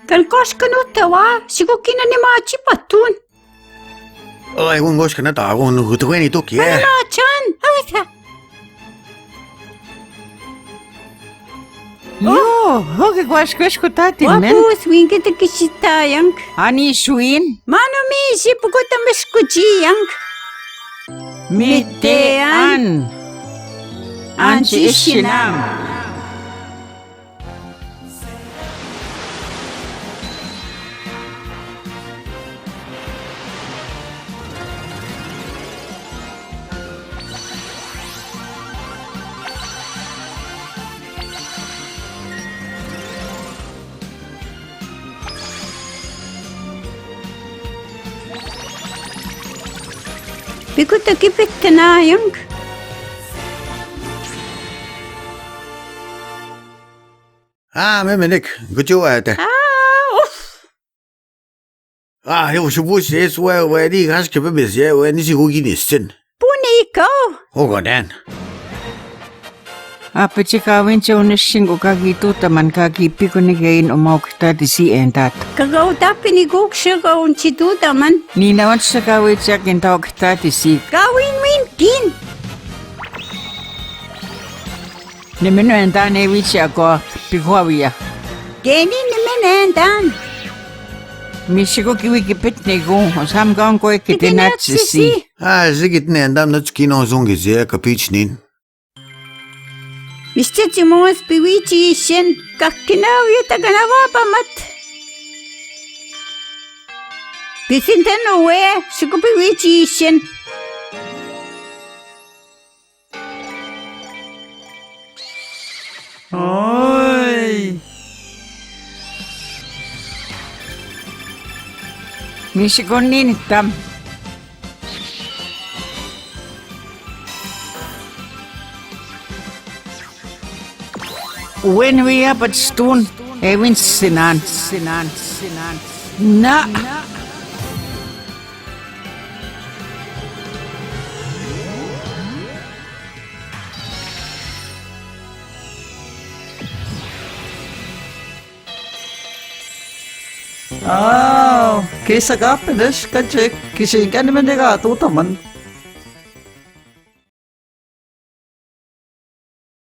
Kan koshkanuttawa, sigukina ni machi patun. Ai kun koska na tago no hutueni toki. Chan, awita. Yo, hoge koshkutatin men. Wapu swingi te kishitayang. Ani shuin. Mano mi sipukuta meskujiyang. Mitte an. Anchi ishinam. Bikuta kipittanayang. Memenik, gujuate. Eu și bușesc, di gas că pe bese, ni si huginistin. Puniko. Ogodan. Apachika winche unishingo kagituta man kagipikunegain umaukitadisi endat. Kagautapini gukshaga unchituta man. Nina wansaka wichak intaukitadisi. Gawin minkin. Nimeno endane wichako pikuawia. Geni nimenendan. Mishiko kiwikipitnego, osamgang ko ikitinatsisi. Zigit ne andam na skino zongizia kapichnin. Mr. Timos piwichi shen kakinawi taganawapamat. Pisintano we, suko piwichi shen. Oi. Mishiko ninitam. When we up at stone, Evin sinan. Na. Kaysa kapilis, kasi kisigan naman nila ito taman.